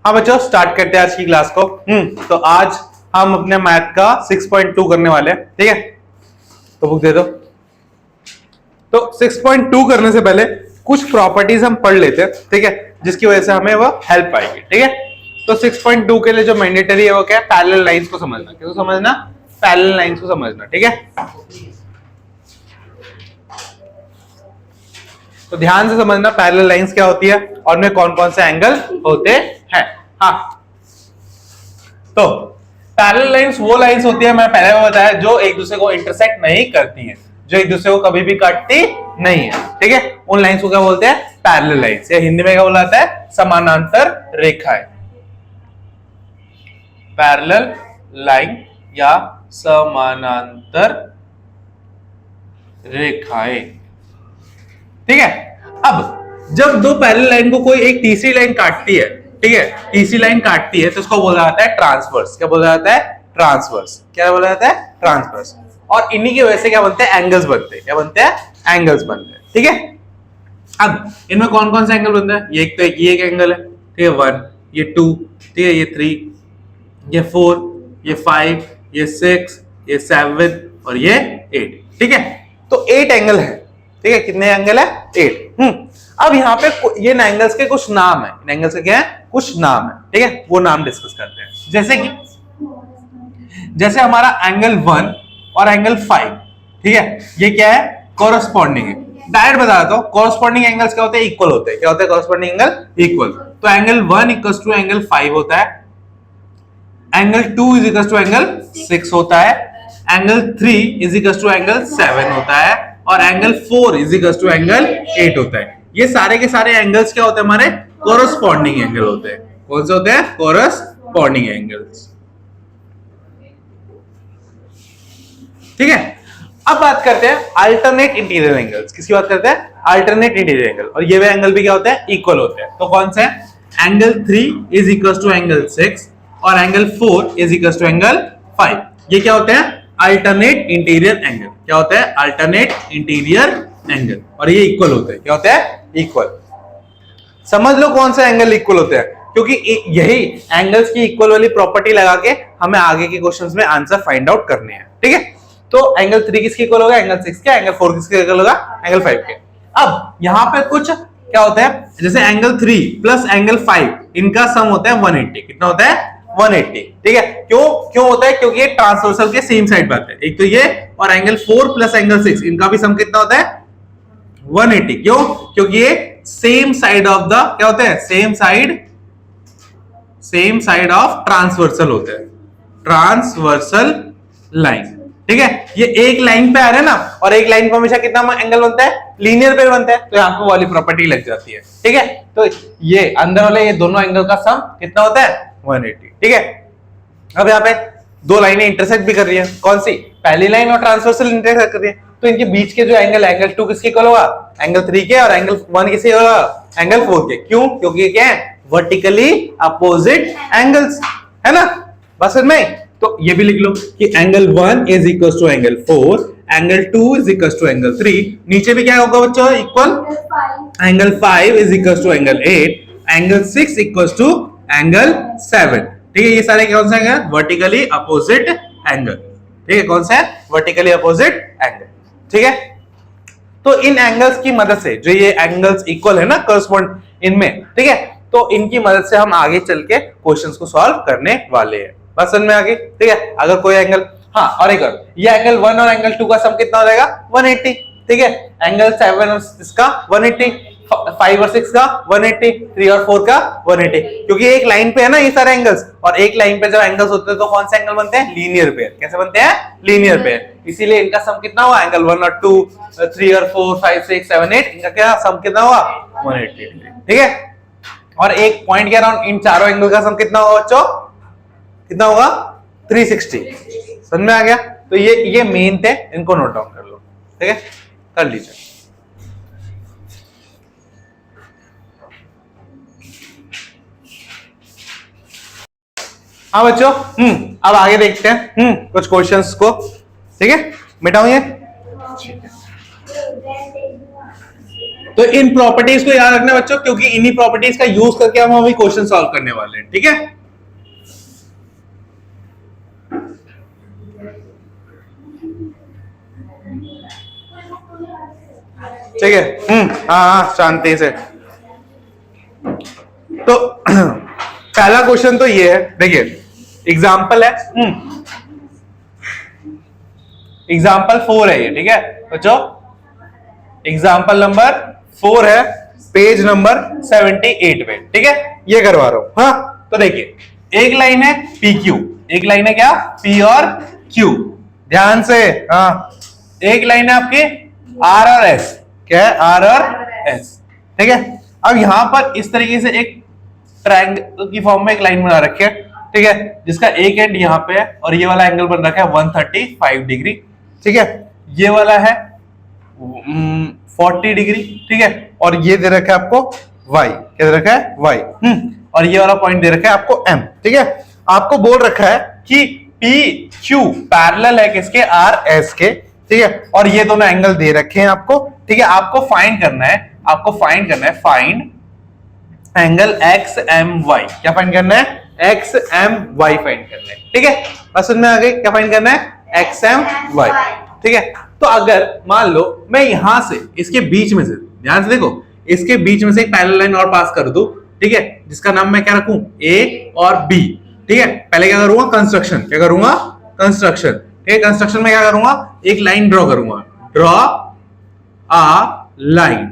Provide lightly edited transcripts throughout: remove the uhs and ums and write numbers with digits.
हाँ बच्चों, स्टार्ट करते हैं आज की क्लास को। तो आज हम अपने मैथ का 6.2 करने वाले हैं, ठीक है। तो बुक दे दो। तो 6.2 करने से पहले कुछ प्रॉपर्टीज हम पढ़ लेते हैं, ठीक है, जिसकी वजह से हमें वो हेल्प आएगी, ठीक है। तो 6.2 के लिए जो मैंडेटरी है वो क्या है? पैरेलल लाइंस को समझना। किसको समझना? पैरेलल लाइंस को समझना, ठीक है। तो ध्यान से समझना पैरेलल लाइंस क्या होती है और उनमें कौन कौन से एंगल होते हैं। हाँ, तो पैरेलल लाइंस वो लाइंस होती है, मैं पहले भी बताया, जो एक दूसरे को इंटरसेक्ट नहीं करती है, जो एक दूसरे को कभी भी काटती नहीं है, ठीक है। उन लाइंस को क्या बोलते हैं? पैरेलल लाइंस, या हिंदी में क्या बोला जाता है? समानांतर रेखाएं। पैरेलल लाइन या समानांतर रेखाएं, ठीक है। अब जब दो पैरेलल लाइन को कोई एक तीसरी लाइन काटती है, ठीक है, तीसरी लाइन काटती है, तो उसको बोला जाता है ट्रांसवर्स। क्या बोला जाता है? ट्रांसवर्स। क्या बोला जाता है? ट्रांसवर्स। और इन्हीं की वजह से क्या बनते हैं? एंगल्स बनते हैं। क्या बनते हैं? एंगल्स बनते हैं, ठीक है। अब इनमें कौन कौन से एंगल बनते हैं? ये एक तो ये एक एंगल है, ठीक है, 1, ये 2, ठीक है, ये 3, ये 4, ये 5, ये 6, ये 7 और ये 8, ठीक है। तो 8 एंगल है, ठीक है। कितने एंगल है? 8। अब यहाँ पे ये एंगल्स के कुछ नाम है। इन एंगल्स के क्या है? कुछ नाम है, ठीक है। वो नाम डिस्कस करते हैं। जैसे हमारा एंगल 1 और एंगल 5, ठीक है, ये क्या है? कोरस्पॉन्डिंग है। डायरेक्ट बता देता हूं, कोरस्पॉन्डिंग एंगल्स क्या होते हैं? इक्वल होते हैं। क्या होते हैं कोरस्पॉन्डिंग एंगल? इक्वल। तो एंगल 1 इक्वल्स टू एंगल 5 होता है, angle 2 is equals to angle 6 होता है, angle 3 is equals to angle 7 होता है, और angle 4 is equals to angle 8 होता है। ये सारे के सारे एंगल्स क्या होते हैं? हमारे कोरस्पॉन्डिंग एंगल होते हैं। कौन से होते हैं? कोरस्पॉन्डिंग एंगल्स, ठीक है। अब बात करते हैं अल्टरनेट इंटीरियर एंगल्स। किसकी बात करते हैं? Alternate interior angle. और ये वे एंगल भी क्या होते हैं? इक्वल होते हैं। तो कौन से? Angle 3 is equals to angle 6 और angle 4 is equals to angle 5। ये क्या होते हैं? Alternate interior angle. क्या होता है? Alternate interior angle. और ये इक्वल होते हैं। क्या होते हैं? इक्वल। समझ लो कौन सा एंगल इक्वल होते हैं, क्योंकि यही एंगल्स की इक्वल वाली प्रॉपर्टी लगा के हमें आगे के क्वेश्चंस में आंसर फाइंड आउट करने हैं, ठीक है। तो एंगल 3 किसके इक्वल होगा? एंगल 6 के। एंगल 4 किसके इक्वल होगा? एंगल 5 के। अब यहाँ पे कुछ क्या होता है? जैसे एंगल 3 प्लस एंगल 5, इनका सम होता है 180। कितना होता है? 180, ठीक है। क्यों होता है? क्योंकि ये ट्रांसवर्सल के सेम साइड पे आते हैं। एक तो ये, और एंगल 4 प्लस एंगल 6, इनका भी सम कितना होता है? 180। क्यों? क्योंकि ये सेम साइड ऑफ द क्या होते हैं? सेम साइड ऑफ ट्रांसवर्सल होते हैं। ट्रांसवर्सल लाइन, ठीक है। ये एक लाइन पे आ रहे हैं ना, और एक लाइन पे हमेशा कितना एंगल बनता है? लीनियर पेयर बनता है। तो यहाँ पे वाली प्रॉपर्टी लग जाती है, ठीक है। तो ये अंदर वाले ये दोनों एंगल का सम कितना होता है? 180, ठीक है। अब यहाँ पे दो लाइनें इंटरसेक्ट भी कर रही है। कौन सी? पहली लाइन और ट्रांसवर्सल इंटरसेक्ट कर रही है। तो इनके बीच के जो एंगल, एंगल 2 किसके इक्वल होगा? एंगल 3 के। और एंगल 1 किसके होगा? एंगल 4 के। क्यों? क्योंकि क्या है? वर्टिकली अपोजिट एंगल्स, है ना। बस में तो ये भी लिख लो कि angle 1 is equal to angle 4, angle 2 is equal to angle 3। नीचे भी क्या होगा बच्चों? Equal. Angle 5 is equal to angle 8, angle 6 equal to angle 7, ठीक है। ये सारे कौन से एंगल? वर्टिकली अपोजिट एंगल, ठीक है। कौन सा है? वर्टिकली अपोजिट एंगल, ठीक है। तो इन एंगल्स की मदद से, जो ये एंगल्स इक्वल है ना करस्पॉन्ड इनमें, ठीक है, तो इनकी मदद से हम आगे चल के क्वेश्चंस को सॉल्व करने वाले हैं। बस समझ में आ गई, ठीक है। अगर कोई एंगल, हाँ, और एक और, ये एंगल 1 और एंगल 2 का सम कितना हो जाएगा? 180, ठीक है। एंगल 7 और 6 का 180, 5 और 6 का 180, 3 और 4 का 180। क्योंकि एक लाइन पे है ना ये सारे एंगल्स, और एक लाइन पे जब एंगल्स होते हैं तो कौन से एंगल बनते हैं? Linear pair. कैसे बनते हैं? Linear pair. इसीलिए इनका सम कितना हुआ? एंगल 1 और 2, 3 और 4, 5, 6, 7, 8, इनका क्या सम कितना हुआ? 180, ठीक है। और एक पॉइंट के अराउंड इन चारों एंगल का सम कितना होगा बच्चों? कितना होगा? 360। समझ में आ गया? तो ये मेन थे, इनको नोट डाउन कर लो, ठीक है, कर लीजिए। हाँ बच्चों, अब आगे देखते हैं कुछ क्वेश्चंस को, ठीक है। मिटाऊं ये, ठीक है। तो तो इन प्रॉपर्टीज को याद रखना बच्चों, क्योंकि इन्हीं प्रॉपर्टीज का यूज करके हम अभी क्वेश्चन सॉल्व करने वाले हैं, ठीक है। ठीक है, हाँ शांति से। तो पहला क्वेश्चन तो ये है, देखिए एग्जाम्पल है, एग्जाम्पल 4 है ये, ठीक है बच्चों। एग्जाम्पल नंबर 4 है, पेज नंबर 78 पे, ठीक है। ये करवा रहा हूं, हाँ। तो देखिए एक लाइन है पी क्यू, एक लाइन है क्या, पी और क्यू, ध्यान से, हाँ। एक लाइन है आपकी आर और एस, क्या है, आर और एस, ठीक है। अब यहां पर इस तरीके से एक ट्रायंगल की फॉर्म में एक लाइन बना रखी है, ठीक है, जिसका एक एंड यहाँ पे है और ये वाला एंगल बन रखा है 135 डिग्री, ठीक है। ये वाला है 40 डिग्री, ठीक है। और ये दे रखा है आपको y, क्या दे रखा है y, और ये वाला पॉइंट दे रखा है आपको m, ठीक है। आपको बोल रखा है कि पी क्यू पैरेलल है किसके, आर एस के, ठीक है। और ये दोनों एंगल दे रखे हैं आपको, ठीक है। आपको फाइंड करना है, find angle X M Y, क्या फाइंड करना है, एक्स एम वाई फाइंड करना है, ठीक है। बस में आ गई, क्या फाइंड करना है, एक्स एम वाई, ठीक है। तो अगर मान लो मैं यहां से इसके बीच में से, ध्यान से देखो, इसके बीच में से एक पैरेलल लाइन और पास कर दूं, ठीक है, जिसका नाम मैं क्या रखूं, ए और बी, ठीक है। पहले क्या करूंगा, कंस्ट्रक्शन, क्या करूंगा, कंस्ट्रक्शन, ठीक है। कंस्ट्रक्शन में क्या करूंगा, एक लाइन ड्रॉ करूंगा, draw a line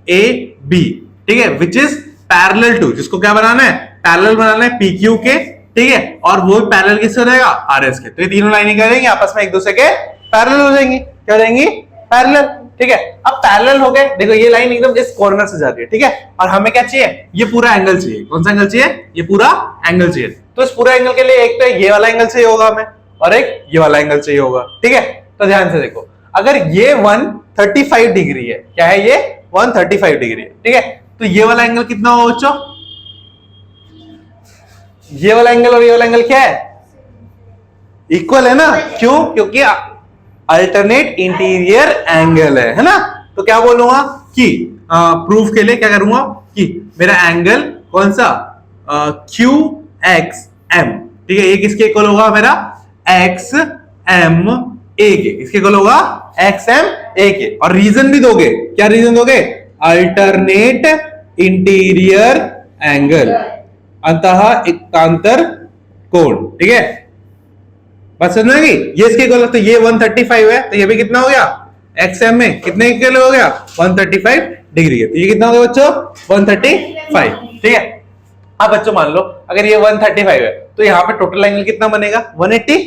A B, ठीक है, विच इज पैरेलल टू, जिसको क्या बनाना है, पैरेलल बनाना है पी क्यू के, ठीक है। और वो पैरेलल किससे हो जाएगा, आर एस के। तो ये तीनों लाइनें क्या रहेंगी, आपस में एक दूसरे के पैरेलल हो जाएंगी, क्या हो जाएंगी, पैरेलल, ठीक है। अब पैरेलल हो गए, देखो ये लाइन एकदम इस कॉर्नर से जाती है, ठीक है। और हमें क्या चाहिए, ये पूरा एंगल चाहिए, कौन सा एंगल चाहिए, ये पूरा एंगल चाहिए। तो इस पूरा एंगल के लिए एक तो ये वाला एंगल चाहिए होगा हमें, और एक ये वाला एंगल चाहिए होगा, ठीक है। तो ध्यान से देखो, अगर ये 135 डिग्री है, क्या है ये 135 डिग्री है, ठीक है। तो ये वाला एंगल कितना होगा बच्चों, ये वाला एंगल और ये वाला एंगल क्या है, इक्वल है ना, क्यों, क्योंकि अल्टरनेट इंटीरियर एंगल है ना। तो क्या बोलूंगा कि प्रूफ के लिए क्या करूंगा कि मेरा एंगल कौन सा, क्यू एक्स एम, ठीक है। ये किसके इक्वल होगा, मेरा एक्स एम ए के, किसके इक्वल होगा, एक्स एम ए के। और रीजन भी दोगे, क्या रीजन दोगे, अल्टरनेट इंटीरियर एंगल, अंतः एकांतर कोण, ठीक है। बात समझ में आ गई, ये इसके इक्वल, तो ये 135 है, तो ये भी कितना हो गया, एक्स एम में कितने इक्वल हो गया, 135 डिग्री है। तो ये कितना हो गया बच्चों, 135, ठीक है। अब बच्चों मान लो अगर ये 135 है, तो यहाँ पे टोटल एंगल कितना बनेगा, 180,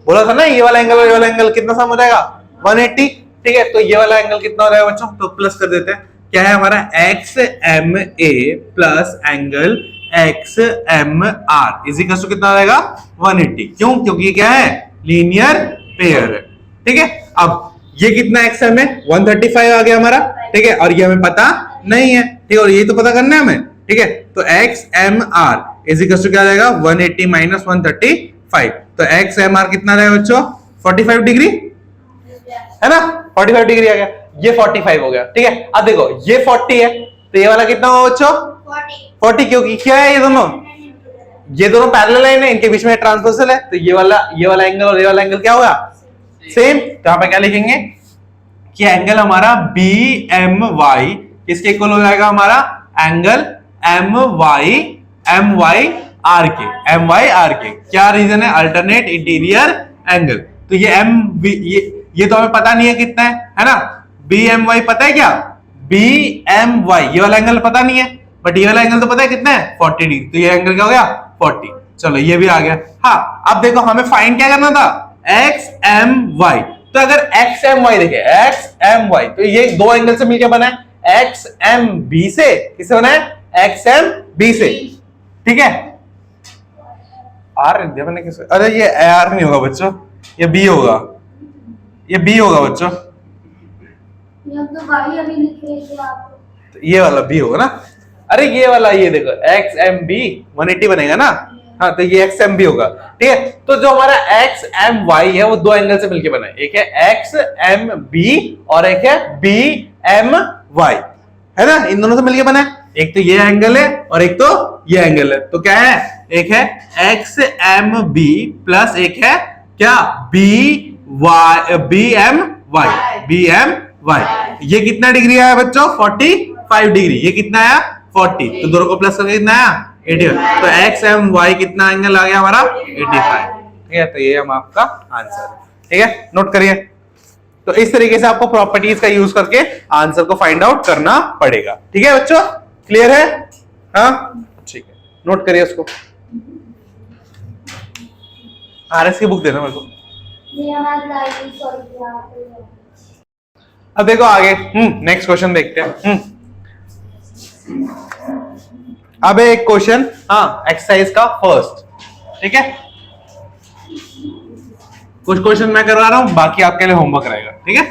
बोला था ना, ये वाला एंगल और ये वाला एंगल कितना सम हो जाएगा, 180, ठीक है। तो ये वाला एंगल कितना हो जाएगा बच्चों, तो प्लस कर देते हैं, क्या है हमारा, X M A plus angle X M R is equal to कितना आ जाएगा, 180, क्यों, क्योंकि क्या है, लीनियर पेयर है, ठीक है। अब ये कितना एक्स एम है, 135 आ गया हमारा, ठीक है। और ये हमें पता नहीं है, ठीक है, और ये तो पता करना है हमें, ठीक है। तो X M R is equal to क्या आ जाएगा, 180 माइनस 135, तो एक्स एम आर कितना रहेगा बच्चों, 45 डिग्री है ना, 45 डिग्री आ गया, ये 45 हो गया, ठीक है। अब देखो ये 40 है, तो ये वाला कितना होगा बच्चों, 40, क्योंकि क्या है, ये दोनों पैरेलल लाइन है, इनके बीच में ट्रांसवर्सल है, तो ये वाला एंगल और ये वाला एंगल क्या होगा, सेम। तो यहां पे क्या लिखेंगे कि एंगल हमारा बी एम वाई किसके इक्वल हो जाएगा, हमारा एंगल एम वाई आर के, क्या रीजन है, अल्टरनेट इंटीरियर एंगल। तो ये एम ये तो हमें पता नहीं है कितना है ना, बी एम वाई पता है क्या, बी एम वाई, ये वाला एंगल पता नहीं है, बट ये वाला एंगल तो पता है कितना है, 40 डिग्री। तो ये एंगल क्या हो गया, 40, चलो ये भी आ गया। हाँ, अब देखो हमें फाइंड क्या करना था, एक्स एम वाई। तो अगर एक्स एम वाई देखे, एक्स एम वाई, तो ये दो एंगल से मिलकर बना है, एक्स एम बी से, किससे बना है, एक्स एम बी से, ठीक है। आर मैंने किसे, अरे ये आर नहीं होगा बच्चों, ये बी होगा, ये बी होगा बच्चों, तो भाई अभी लिख रहे थे आप, तो ये वाला बी होगा ना। अरे ये वाला, ये देखो एक्स एम बी 180 बनेगा ना, हाँ, तो ये एक्स एम बी होगा, ठीक है। तो जो हमारा एक्स एम वाई है वो दो एंगल से मिलकर बना है, एक है एक्स एम बी और एक है बी एम वाई, है ना, इन दोनों से मिलके बना है। एक तो ये एंगल है और एक तो ये एंगल है, तो क्या है, एक है एक्स एम बी प्लस एक है क्या, B Y, B M Y, B M Y. ये कितना डिग्री आया बच्चों, 45 डिग्री। ये कितना आया 40, तो दोनों को प्लस करके कितना आया 85। तो एक्स एम वाई कितना एंगल आ गया हमारा 85। ठीक है, तो ये हम आपका आंसर है। ठीक है, नोट करिए। तो इस तरीके से आपको प्रॉपर्टीज का यूज करके आंसर को फाइंड आउट करना पड़ेगा। ठीक है बच्चों, क्लियर है? हाँ ठीक है, नोट करिए उसको। आरएस की बुक देना मेरे को। अब देखो आगे, नेक्स्ट क्वेश्चन देखते हैं। अब एक क्वेश्चन, हाँ, एक्सरसाइज का फर्स्ट। ठीक है, कुछ क्वेश्चन मैं करवा रहा हूं, बाकी आपके लिए होमवर्क रहेगा। ठीक है,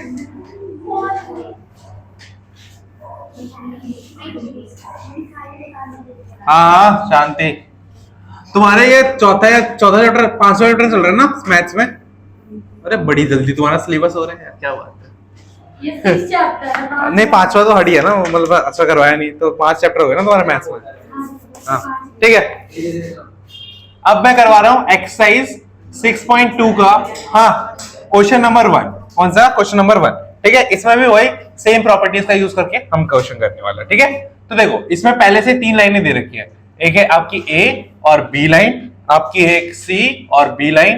हाँ शांति। तुम्हारे ये चौथा चैप्टर 5वां चैप्टर चल रहा है ना मैथ्स में? अरे बड़ी जल्दी तुम्हारा सिलेबस हो रहा है यार, क्या बात है। ये 6 चैप्टर है ना? नहीं, 5वां तो हटी है ना, मतलब अच्छा करवाया नहीं, तो 5 चैप्टर हो गए ना तुम्हारे मैथ्स में। हाँ ठीक है, अब मैं करवा रहा हूं एक्सरसाइज 6.2 का, हाँ, क्वेश्चन नंबर 1। कौन सा? Question number 1। ठीक है, इसमें भी वही सेम प्रॉपर्टीज का यूज करके हम क्वेश्चन करने वाला है। ठीक है, तो देखो इसमें पहले से 3 लाइनें दे रखी है। एक है आपकी ए और बी लाइन, आपकी है एक सी और बी लाइन,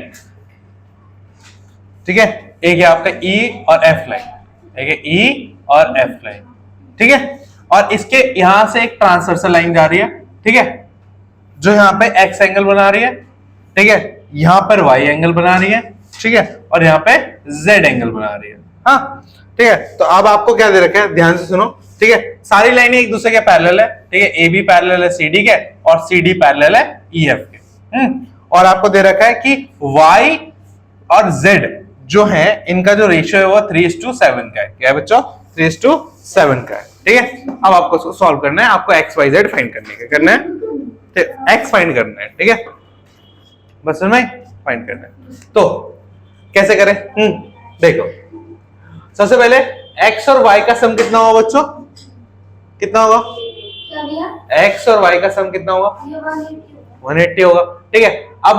ठीक है, एक है आपका ई और एफ लाइन, एक है ई और एफ लाइन। ठीक है, और इसके यहां से एक ट्रांसवर्सल लाइन जा रही है। ठीक है, जो यहाँ पे एक्स एंगल बना रही है। ठीक है, यहां पर वाई एंगल बना रही है। ठीक है, और यहाँ पे जेड एंगल बना रही है। हाँ ठीक है, तो अब आपको क्या दे रखा है, ध्यान से सुनो। ठीक है, सारी लाइनें एक दूसरे के पैरेलल है। ठीक है, ए बी पैरेलल है सी डी के और सी डी पैरेलल है ई एफ के। और आपको दे रखा है कि वाई और जेड जो है, इनका जो रेशियो है वो 3:7 का है। क्या है बच्चों? 3:7 का है। ठीक है, अब आपको सॉल्व करना है, आपको एक्स वाई जेड फाइंड करना है, एक्स फाइंड करना है। ठीक है, बस में फाइंड करना है। तो कैसे करें? देखो, सबसे पहले x और y का सम कितना होगा बच्चों? कितना होगा? क्या भैया? x और y का सम कितना होगा? ये 180 180 होगा। ठीक है, अब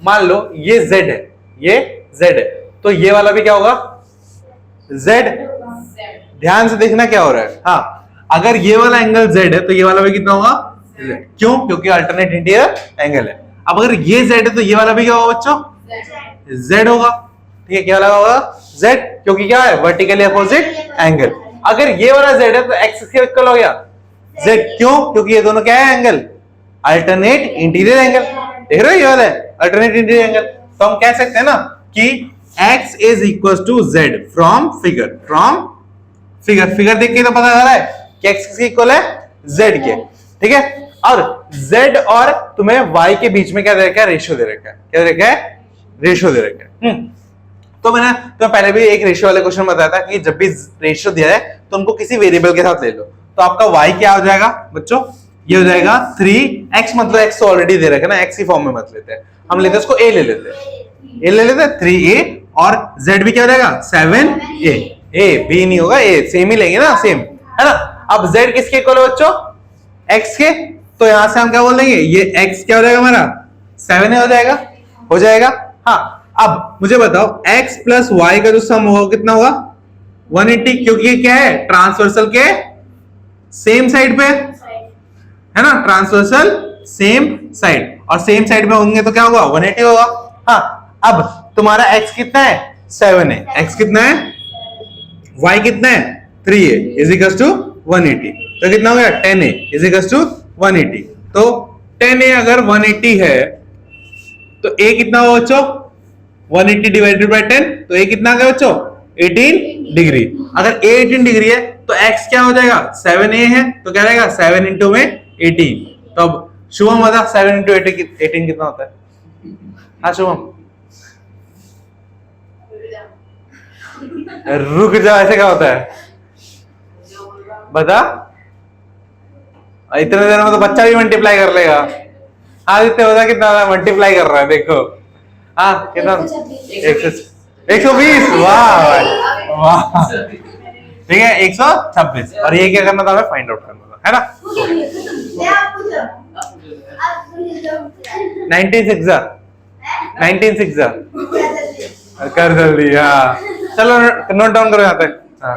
मान लो ये z है, ये z है, तो ये वाला भी क्या होगा? z। ध्यान से देखना क्या हो रहा है। हाँ, अगर ये वाला एंगल z है तो ये वाला भी कितना होगा? z। क्यों? क्योंकि अल्टरनेट इंटीरियर एंगल है। अब अगर ये z है तो ये वाला भी क्या होगा बच्चों? z होगा। ठीक है, क्या लगा होगा? z, क्योंकि क्या है? Vertically opposite angle. अगर ये वाला z है तो x के इक्वल हो गया z। क्यों? क्योंकि ये दोनों क्या है? Angle, alternate interior angle. देख रहे हो, ये वाला है अल्टरनेट इंटीरियर एंगल। तो हम कह सकते हैं ना कि x is equal to z from figure देख के तो पता चल रहा है कि x किसके इक्वल है? z के। ठीक है, और z और तुम्हें y के बीच में क्या दे रखा है? रेशियो दे रखा है। क्या दे रखा है? रेशियो दे रखा है। तो मैंने तो पहले भी एक रेशियो वाले क्वेश्चन बताया था कि जब भी रेशियो दिया है तो उनको किसी वेरिएबल के साथ ले लो। तो आपका y क्या हो जाएगा बच्चों? ये हो जाएगा 3x, मतलब x तो ऑलरेडी दे रखा है ना, x की फॉर्म में मत लेते हैं, हम लेते हैं उसको a ले लेते हैं, a ले लेते हैं 3a, और z भी क्या हो जाएगा? 7a। a b नहीं होगा, a सेम ही लेंगे ना, सेम है ना। अब z किसके इक्वल है बच्चों? x के। तो यहां से हम क्या बोल देंगे? ये x क्या हो जाएगा हमारा? 7a हो जाएगा। हाँ, अब मुझे बताओ x प्लस y का जो सम होगा कितना होगा? 180, क्योंकि ये क्या है? ट्रांसवर्सल के सेम साइड पे है ना, ट्रांसवर्सल सेम साइड, और सेम साइड में होंगे तो क्या होगा? 180 होगा। हाँ, अब तुम्हारा x कितना है? 7 है। x कितना है? y कितना है? 3a is equal to 180। तो कितना हो गया? 10a is equal to 180। तो 10a अगर 180 है तो a कितना होगा बच्चों? 180 डिवाइडेड बाय 10, तो a कितना आ गया बच्चों? 18 डिग्री। अगर a 18 डिग्री है तो x क्या हो जाएगा? 7a है, तो क्या रहेगा? 7 इंटू में 18। तो अब शुभम बता, 7 इंटू 18 कितना होता है? हाँ शुभम, रुक जा, ऐसे क्या होता है बता? इतने देर में तो बच्चा भी मल्टीप्लाई कर लेगा। हाँ जितने होता कितना मल्टीप्लाई कर रहा है, देखो। हाँ कितना? 120। वाह वाह, ठीक है 126 और ये क्या करना था हमें फाइंड आउट करना था है ना। 19 कर जल्दी हाँ चलो नोट डाउन करो यहाँ पे हाँ।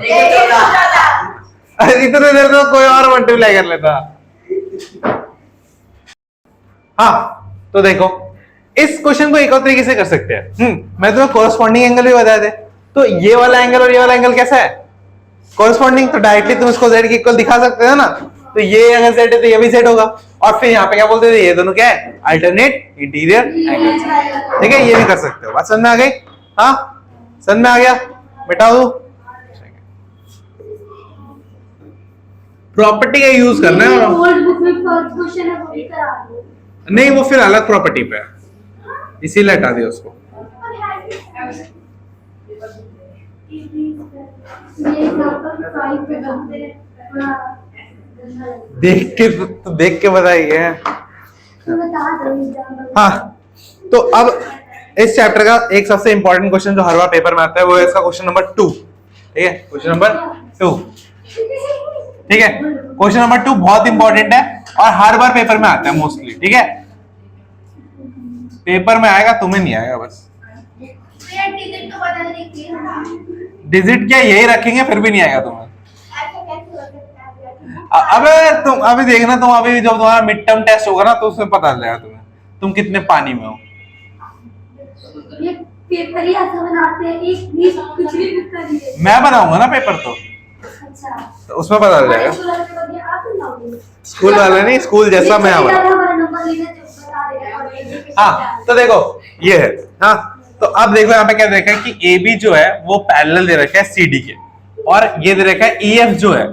इतने देर तो कोई और मल्टीप्लाई कर लेता। हाँ तो देखो इस क्वेश्चन को एक और तरीके से कर सकते हैं। मैं तुम्हें कोरस्पॉन्डिंग एंगल भी बता दे। तो ये वाला एंगल और ये वाला एंगल कैसा है कोरस्पॉन्डिंग, तो डायरेक्टली तुम इसको z के इक्वल दिखा सकते हो ना। तो ये अगर z है तो ये भी z होगा। और फिर यहाँ पे क्या बोलते थे ये दोनों क्या है अल्टरनेट इंटीरियर एंगल। ठीक है ये भी कर सकते हो। बात समझ में आ गई। हाँ समझ में आ गया बेटा। दो प्रॉपर्टी का यूज करना है ओल्ड बुक में फर्स्ट क्वेश्चन है वो भी करा दो। नहीं वो फिर अलग प्रॉपर्टी पे है इसीलिए हटा दिया उसको। ये एग्जांपल 5 पे बनते हैं देख के बताइए। तो बता दो एग्जांपल। हाँ तो अब इस चैप्टर का एक सबसे इंपॉर्टेंट क्वेश्चन जो हर बार पेपर में आता है वो है इसका क्वेश्चन नंबर 2। ठीक है क्वेश्चन नंबर 2। ठीक है क्वेश्चन नंबर 2 बहुत इंपॉर्टेंट है और हर बार पेपर में आता है मोस्टली। ठीक है पेपर में आएगा तुम्हें नहीं आएगा बस। डिजिट क्या यही रखेंगे फिर भी नहीं आएगा तुम्हें। अबे तुम अभी देखना तुम अभी जब तुम्हारा मिड टर्म टेस्ट होगा ना तो उसमें पता चल जाएगा तुम्हें तुम कितने पानी में हो। ये पेपर ही ऐसा बनाते हैं एक भी कुछ भी कर दिए। मैं बनाऊंगा ना पेपर तो अच्छा तो उसमें पता चल जाएगा। स्कूल वाले पेपर दिया आप बनाओगे। स्कूल वाले नहीं स्कूल जैसा मैं हूँ। हमारा नंबर लेने जो बता देगा। हाँ तो देखो ये है। हाँ तो अब देखो यहाँ पे क्या देखा है कि ए बी जो है वो पैरेलल दे रखा है सी डी के और ये दे रखा है ई एफ जो है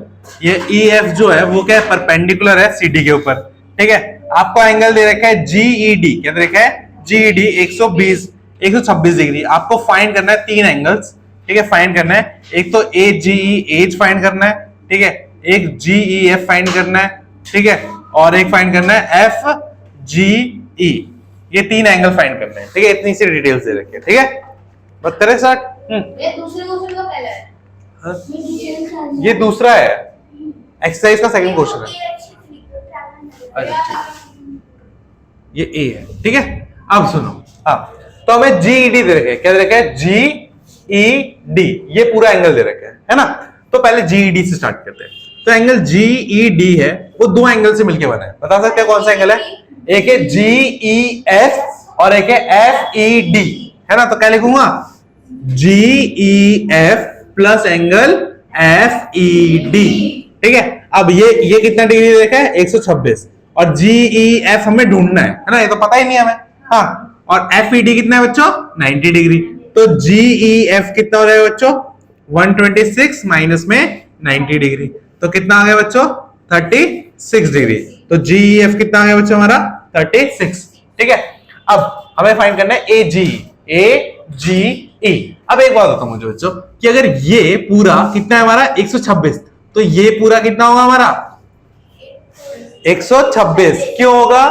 ये ई एफ जो है वो क्या है परपेंडिकुलर है सी डी के ऊपर। ठीक है आपको एंगल दे रखा है जी ई डी क्या दे रखा है जी ई डी 126 डिग्री। आपको फाइंड करना है 3 एंगल्स। ठीक है फाइंड करना है एक तो ए जी ई एज फाइंड करना है। ठीक है एक जी ई एफ फाइंड करना है। ठीक है और एक फाइंड करना है एफ जी ई। ये 3 एंगल फाइंड करने हैं। ठीक है इतनी सी डिटेल्स दे रखी है। ठीक है बस करें स्टार्ट। ये दूसरे क्वेश्चन का पहला है। ये दूसरा है एक्सरसाइज का सेकंड क्वेश्चन है। अच्छा ये ए है। ठीक है अब सुनो। हाँ तो हमें जीईडी दे रखा है क्या दे रखा है जीईडी ये पूरा एंगल दे रखा है ना। तो पहले जीईडी से स्टार्ट करते हैं। तो एंगल जीईडी है वो 2 एंगल से मिलकर बना है। बता सकते हैं कौन सा एंगल है। एक है जीईएफ और एक है एफईडी है ना। तो क्या लिखूंगा जीईएफ प्लस एंगल एफईडी। ठीक है अब ये कितना डिग्री देखा है 126 और जीईएफ हमें ढूंढना है ना। ये तो पता ही नहीं हमें। हाँ और एफईडी कितना है बच्चों 90 डिग्री। तो जीईएफ कितना हो जाएगा बच्चों 126 माइनस में 90 डिग्री तो कितना आ गया बच्चों 36 डिग्री। तो जीईएफ कितना आ गया बच्चों हमारा 36। ठीक है अब हमें फाइंड करना है ए जी। अब एक बात बताओ मुझे बच्चों कि अगर ये पूरा कितना है हमारा 126 तो ये पूरा कितना होगा हमारा 126 क्यों होगा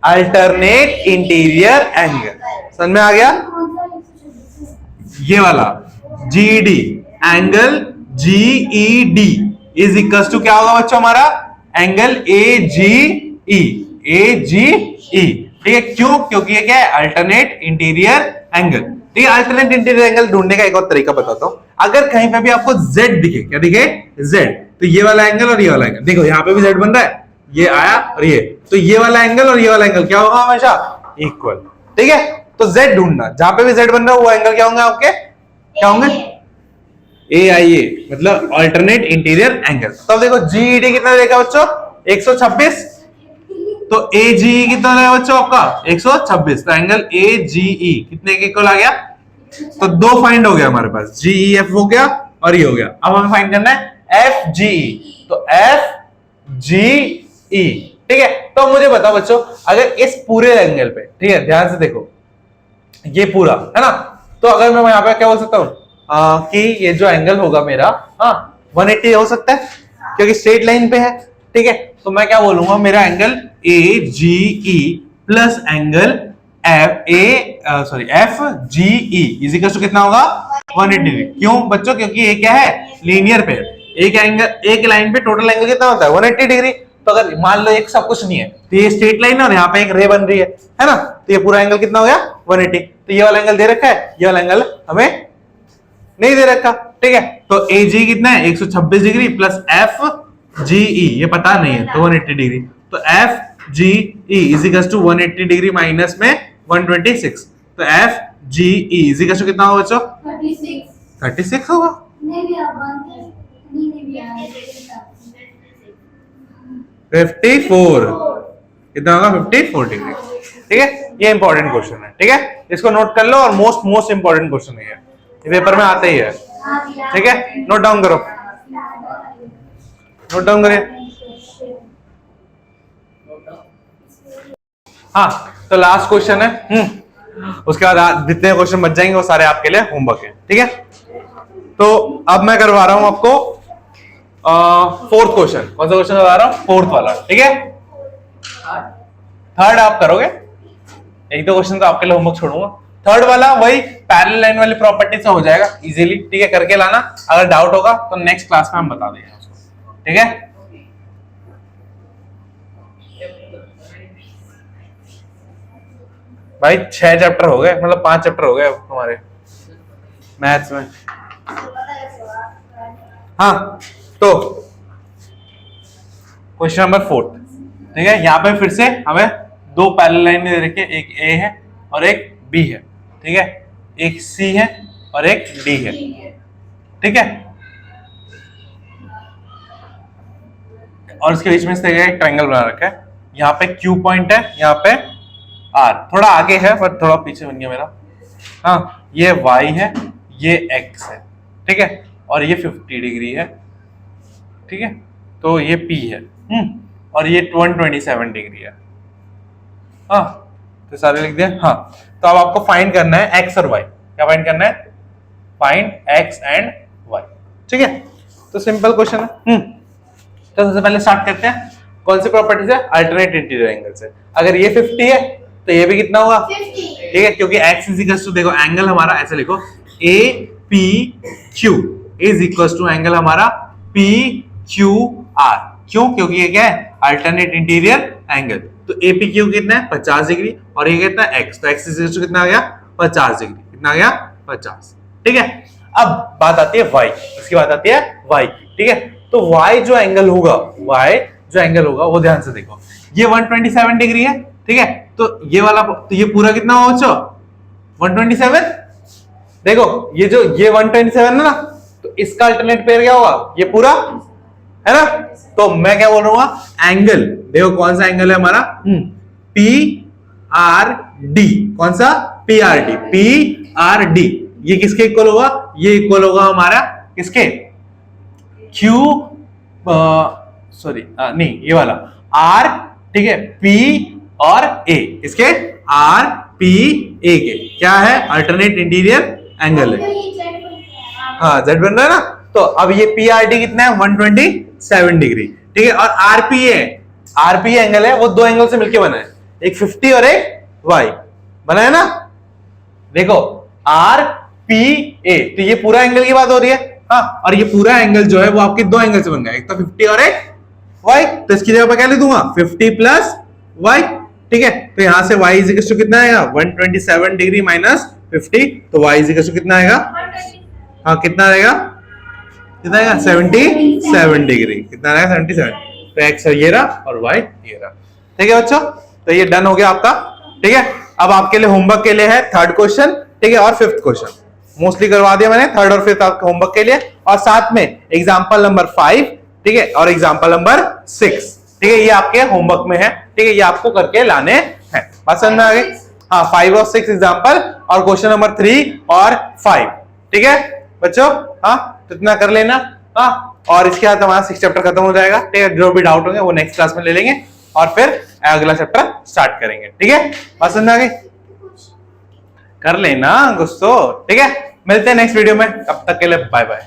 अल्टरनेट इंटीरियर एंगल। समझ में आ गया। ये वाला G E D angle G E D is equal to क्या होगा बच्चों हमारा एंगल एजीई। ठीक है क्यों क्योंकि ये क्या है अल्टरनेट इंटीरियर एंगल। ठीक है अल्टरनेट इंटीरियर एंगल ढूंढने का एक और तरीका बताता हूं। अगर कहीं पे भी आपको z दिखे क्या दिखे z तो ये वाला एंगल और ये वाला एंगल देखो यहाँ पे भी z बन रहा है ये आया और ये तो ये वाला एंगल और ये वाला एंगल क्या होगा हमेशा इक्वल। ठीक है तो z ढूंढना जहां पे भी z बन रहा है वो एंगल क्या होंगे आपके क्या होंगे ए आई ए मतलब अल्टरनेट इंटीरियर एंगल। तो अब देखो जीईडी कितना देखा बच्चों 126 तो एजीई कितना है बच्चों आपका 126 तो एंगल एजीई कितने के इक्वल आ गया। तो 2 फाइंड हो गया हमारे पास जीईएफ हो गया और ये हो गया। अब हमें फाइंड करना है एफजीई तो एफजीई। ठीक है तो मुझे बताओ बच्चों अगर इस पूरे एंगल पे ठीक है ध्यान से देखो ये पूरा है ना। तो अगर मैं यहाँ पे क्या बोल सकता हूँ कि ये जो एंगल होगा मेरा 180 हो सकता है क्योंकि स्ट्रेट लाइन पे है। ठीक है तो मैं क्या बोलूंगा मेरा angle A G E plus angle F G E is equal to कितना होगा 180 डिग्री। क्यों बच्चों? क्योंकि ये क्या है, लीनियर पेयर। एक एंगल, एक लाइन पे टोटल एंगल कितना होता है 180 डिग्री। तो अगर मान लो एक सब कुछ नहीं है तो ये स्ट्रेट लाइन है और यहाँ पे एक रे बन रही है ना, तो ये पूरा एंगल कितना हो गया 180। तो ये वाला एंगल दे रखा है, ये वाला एंगल हमें नहीं दे रखा, ठीक है। तो ए जी कितना है 126 degree plus F G E ये पता नहीं है तो 180 डिग्री। तो F G E is equal to 180 degree minus में 126। तो F G E is equal to कितना होगा बच्चों? 36 होगा। नहीं भी आप मानते हैं, नहीं भी आप 54 कितना होगा 54 डिग्री, ठीक है। ये इंपॉर्टेंट क्वेश्चन है, ठीक है, इसको नोट कर लो और मोस्ट इंपॉर्टेंट क्वेश्चन है ये पेपर में आते ही है, ठीक है। नोट डाउन करो, नोट डाउन करिए। हाँ तो लास्ट क्वेश्चन है, उसके बाद जितने क्वेश्चन बच जाएंगे वो सारे आपके लिए होमवर्क है, ठीक है। तो अब मैं करवा रहा हूं आपको फोर्थ क्वेश्चन। कौन सा क्वेश्चन करवा रहा हूं? फोर्थ वाला, ठीक है। थर्ड आप करोगे, एक दो क्वेश्चन तो आपके लिए होमवर्क छोड़ूंगा। थर्ड वाला वही पैरेलल लाइन वाली प्रॉपर्टी से हो जाएगा इजीली, ठीक है, करके लाना। अगर डाउट होगा तो नेक्स्ट क्लास में हम बता देंगे उसको, ठीक है। भाई 6 चैप्टर हो गए, मतलब 5 चैप्टर हो गए हमारे मैथ्स में। हाँ तो क्वेश्चन नंबर 4, ठीक है। यहाँ पे फिर से हमें दो पैरेलल लाइन दे रखी है, एक ए है और एक बी है, ठीक है, एक सी है और एक डी है, ठीक है। और इसके बीच में इस तरह का एक ट्रायंगल बना रखा है। यहाँ पे क्यू पॉइंट है, यहाँ पे आर, थोड़ा आगे है पर थोड़ा पीछे बन गया मेरा। हाँ ये वाई है, ये एक्स है, ठीक है, और ये 50 डिग्री है, ठीक है। तो ये पी है, और ये 127 डिग्री है। हाँ तो सारे लिख दिया। हाँ तो अब आपको फाइंड करना है एक्स और वाई। क्या फाइंड करना है? फाइंड एक्स एंड वाई, ठीक है। तो सिंपल क्वेश्चन है। तो सबसे पहले स्टार्ट करते हैं कौन सी प्रॉपर्टी से? अल्टरनेट इंटीरियर एंगल से। अगर ये 50 है तो ये भी कितना होगा 50, ठीक है, क्योंकि x इज इक्वल टू, देखो एंगल हमारा ऐसे लिखो, A P Q is equal to angle हमारा पी क्यू आर। क्यों? क्योंकि ये क्या है? Alternate interior angle. तो ए पी क्यू कितना है 50 डिग्री और ये कितना है x, तो x इज इक्वल टू कितना आ गया 50 डिग्री। कितना आ गया 50, ठीक है। अब बात आती है y, इसकी बात आती है y की, ठीक है। तो y जो एंगल होगा, y जो एंगल होगा वो ध्यान से देखो, ये 127 डिग्री है, ठीक है। तो ये वाला, तो ये पूरा कितना होगा बच्चों 127। देखो ये जो ये 127 है ना, तो इसका अल्टरनेट पेयर क्या होगा? ये पूरा है ना। तो मैं क्या बोल रहा हूँ, एंगल देखो कौन सा एंगल है हमारा, पी आर डी। कौन सा? P R D. P R D ये किसके इक्वल होगा? ये इक्वल होगा हमारा किसके? क्यू सॉरी नहीं ये वाला आर, ठीक है, पी और ए, इसके आर पी ए के क्या है? अल्टरनेट इंटीरियर एंगल है। हाँ जेड बन रहा है ना। तो अब ये पी आर डी कितना है 127 डिग्री, ठीक है। और आरपी एंगल है वो दो एंगल से मिलके बना है, एक 50 और एक वाई बना है ना। देखो आर पी ए, तो ये पूरा एंगल की बात हो रही है। हाँ और ये पूरा एंगल जो है वो आपके दो एंगल से बन गया, एक तो 50 और एक वाई। तो इसकी जगह पर क्या लिख दूंगा 50 प्लस वाई, ठीक है। तो यहां से y इज इक्वल टू कितना आएगा 127 डिग्री माइनस 50, तो y इज इक्वल टू कितना आएगा? हाँ कितना आएगा? कितना आएगा 77 डिग्री। कितना आएगा 77। तो x ये रहा और y ये रहा, ठीक है बच्चों। तो ये डन हो गया आपका, ठीक है। अब आपके लिए होमवर्क के लिए है थर्ड क्वेश्चन, ठीक है, और फिफ्थ क्वेश्चन मोस्टली करवा दिया मैंने, थर्ड और फिफ्थ आपके होमवर्क के लिए, और साथ में एग्जाम्पल नंबर 5, ठीक है, और एग्जाम्पल नंबर 6, ठीक है, ये आपके होमवर्क में है, ठीक है, ये आपको करके लाने हैं। बात समझ में आ गई? हाँ 5 और 6 एग्जाम्पल और क्वेश्चन नंबर 3 और 5, ठीक है बच्चों। हाँ तो इतना कर लेना। हाँ और इसके बाद हमारा 6 चैप्टर खत्म हो जाएगा, ठीक है। जो भी डाउट होंगे वो नेक्स्ट क्लास में ले लेंगे और फिर अगला चैप्टर स्टार्ट करेंगे, ठीक है। बात समझ में आ गई? कर लेना गुस्सो, ठीक है। मिलते हैं नेक्स्ट वीडियो में, तब तक के लिए बाय बाय।